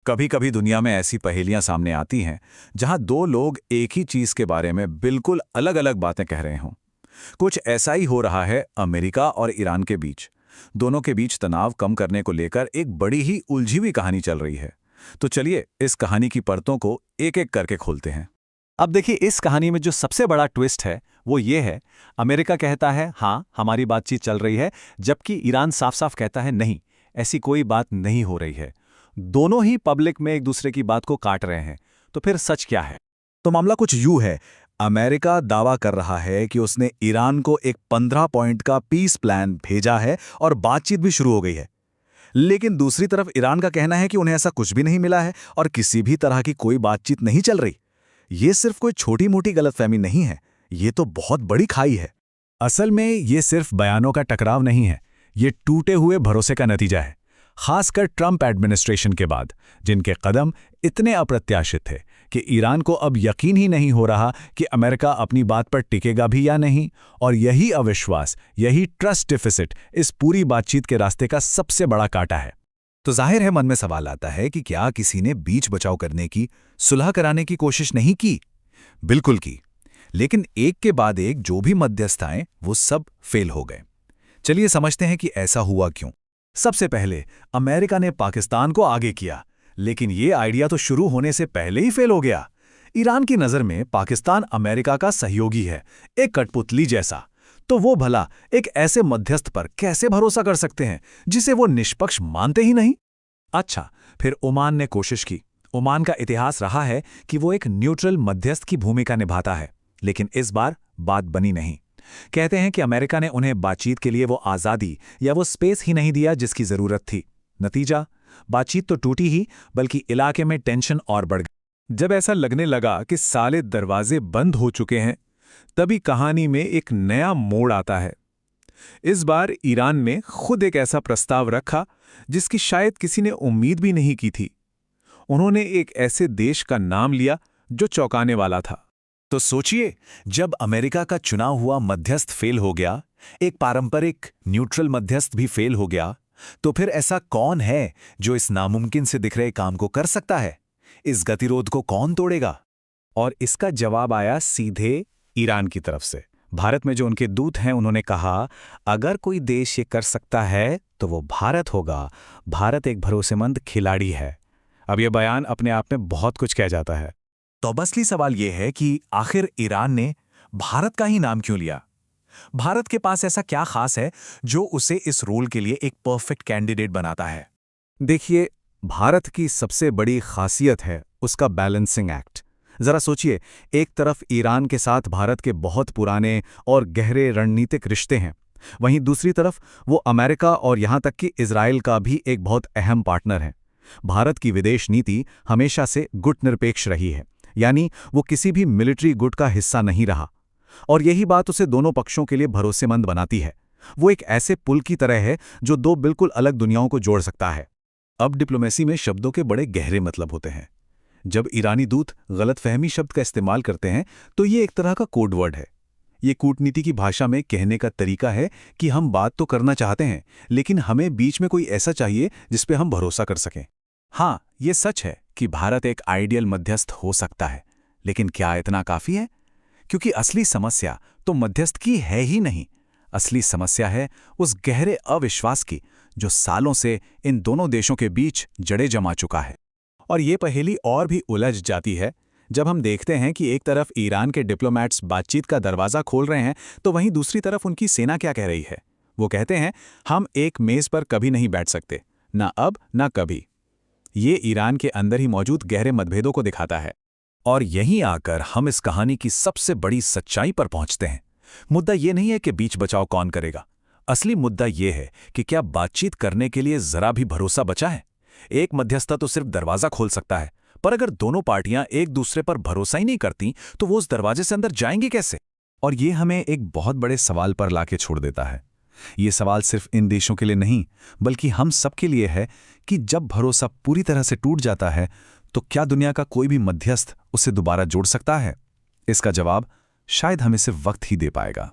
कभी कभी दुनिया में ऐसी पहेलियां सामने आती हैं जहां दो लोग एक ही चीज के बारे में बिल्कुल अलग अलग बातें कह रहे हों। कुछ ऐसा ही हो रहा है अमेरिका और ईरान के बीच। दोनों के बीच तनाव कम करने को लेकर एक बड़ी ही उलझी हुई कहानी चल रही है। तो चलिए इस कहानी की परतों को एक एक करके खोलते हैं। अब देखिए, इस कहानी में जो सबसे बड़ा ट्विस्ट है वो ये है। अमेरिका कहता है हाँ हमारी बातचीत चल रही है, जबकि ईरान साफ साफ कहता है नहीं, ऐसी कोई बात नहीं हो रही है। दोनों ही पब्लिक में एक दूसरे की बात को काट रहे हैं। तो फिर सच क्या है? तो मामला कुछ यूं है। अमेरिका दावा कर रहा है कि उसने ईरान को एक 15 पॉइंट का पीस प्लान भेजा है और बातचीत भी शुरू हो गई है। लेकिन दूसरी तरफ ईरान का कहना है कि उन्हें ऐसा कुछ भी नहीं मिला है और किसी भी तरह की कोई बातचीत नहीं चल रही। ये सिर्फ कोई छोटी मोटी गलतफहमी नहीं है, ये तो बहुत बड़ी खाई है। असल में ये सिर्फ बयानों का टकराव नहीं है, ये टूटे हुए भरोसे का नतीजा है। खासकर ट्रंप एडमिनिस्ट्रेशन के बाद, जिनके कदम इतने अप्रत्याशित थे कि ईरान को अब यकीन ही नहीं हो रहा कि अमेरिका अपनी बात पर टिकेगा भी या नहीं। और यही अविश्वास, यही ट्रस्ट डिफिसिट इस पूरी बातचीत के रास्ते का सबसे बड़ा कांटा है। तो जाहिर है मन में सवाल आता है कि क्या किसी ने बीच बचाव करने की, सुलह कराने की कोशिश नहीं की? बिल्कुल की, लेकिन एक के बाद एक जो भी मध्यस्थ आए वो सब फेल हो गए। चलिए समझते हैं कि ऐसा हुआ क्यों। सबसे पहले अमेरिका ने पाकिस्तान को आगे किया, लेकिन ये आइडिया तो शुरू होने से पहले ही फेल हो गया। ईरान की नज़र में पाकिस्तान अमेरिका का सहयोगी है, एक कठपुतली जैसा। तो वो भला एक ऐसे मध्यस्थ पर कैसे भरोसा कर सकते हैं जिसे वो निष्पक्ष मानते ही नहीं? अच्छा, फिर ओमान ने कोशिश की। ओमान का इतिहास रहा है कि वो एक न्यूट्रल मध्यस्थ की भूमिका निभाता है, लेकिन इस बार बात बनी नहीं। कहते हैं कि अमेरिका ने उन्हें बातचीत के लिए वो आज़ादी या वो स्पेस ही नहीं दिया जिसकी ज़रूरत थी। नतीजा, बातचीत तो टूटी ही, बल्कि इलाके में टेंशन और बढ़ गई। जब ऐसा लगने लगा कि साले दरवाजे बंद हो चुके हैं, तभी कहानी में एक नया मोड़ आता है। इस बार ईरान ने खुद एक ऐसा प्रस्ताव रखा जिसकी शायद किसी ने उम्मीद भी नहीं की थी। उन्होंने एक ऐसे देश का नाम लिया जो चौंकाने वाला था। तो सोचिए, जब अमेरिका का चुना हुआ मध्यस्थ फेल हो गया, एक पारंपरिक न्यूट्रल मध्यस्थ भी फेल हो गया, तो फिर ऐसा कौन है जो इस नामुमकिन से दिख रहे काम को कर सकता है? इस गतिरोध को कौन तोड़ेगा? और इसका जवाब आया सीधे ईरान की तरफ से। भारत में जो उनके दूत हैं, उन्होंने कहा अगर कोई देश ये कर सकता है तो वो भारत होगा। भारत एक भरोसेमंद खिलाड़ी है। अब यह बयान अपने आप में बहुत कुछ कह जाता है। तो अब असली सवाल यह है कि आखिर ईरान ने भारत का ही नाम क्यों लिया? भारत के पास ऐसा क्या खास है जो उसे इस रोल के लिए एक परफेक्ट कैंडिडेट बनाता है? देखिए, भारत की सबसे बड़ी खासियत है उसका बैलेंसिंग एक्ट। जरा सोचिए, एक तरफ ईरान के साथ भारत के बहुत पुराने और गहरे रणनीतिक रिश्ते हैं, वहीं दूसरी तरफ वो अमेरिका और यहां तक कि इजराइल का भी एक बहुत अहम पार्टनर है। भारत की विदेश नीति हमेशा से गुटनिरपेक्ष रही है, यानी वो किसी भी मिलिट्री गुट का हिस्सा नहीं रहा। और यही बात उसे दोनों पक्षों के लिए भरोसेमंद बनाती है। वो एक ऐसे पुल की तरह है जो दो बिल्कुल अलग दुनियाओं को जोड़ सकता है। अब डिप्लोमेसी में शब्दों के बड़े गहरे मतलब होते हैं। जब ईरानी दूत गलतफहमी शब्द का इस्तेमाल करते हैं तो ये एक तरह का कोड वर्ड है। ये कूटनीति की भाषा में कहने का तरीका है कि हम बात तो करना चाहते हैं, लेकिन हमें बीच में कोई ऐसा चाहिए जिस पे हम भरोसा कर सकें। हाँ, ये सच है कि भारत एक आइडियल मध्यस्थ हो सकता है, लेकिन क्या इतना काफ़ी है? क्योंकि असली समस्या तो मध्यस्थ की है ही नहीं। असली समस्या है उस गहरे अविश्वास की जो सालों से इन दोनों देशों के बीच जड़ें जमा चुका है। और ये पहेली और भी उलझ जाती है जब हम देखते हैं कि एक तरफ ईरान के डिप्लोमैट्स बातचीत का दरवाज़ा खोल रहे हैं, तो वहीं दूसरी तरफ उनकी सेना क्या कह रही है। वो कहते हैं हम एक मेज़ पर कभी नहीं बैठ सकते, ना अब ना कभी। ये ईरान के अंदर ही मौजूद गहरे मतभेदों को दिखाता है। और यहीं आकर हम इस कहानी की सबसे बड़ी सच्चाई पर पहुंचते हैं। मुद्दा ये नहीं है कि बीच बचाव कौन करेगा। असली मुद्दा ये है कि क्या बातचीत करने के लिए जरा भी भरोसा बचा है? एक मध्यस्थ तो सिर्फ दरवाजा खोल सकता है, पर अगर दोनों पार्टियां एक दूसरे पर भरोसा ही नहीं करती तो वो उस दरवाजे से अंदर जाएंगे कैसे? और ये हमें एक बहुत बड़े सवाल पर लाके छोड़ देता है। ये सवाल सिर्फ इन देशों के लिए नहीं, बल्कि हम सब के लिए है कि जब भरोसा पूरी तरह से टूट जाता है तो क्या दुनिया का कोई भी मध्यस्थ उसे दोबारा जोड़ सकता है? इसका जवाब शायद हमें सिर्फ वक्त ही दे पाएगा।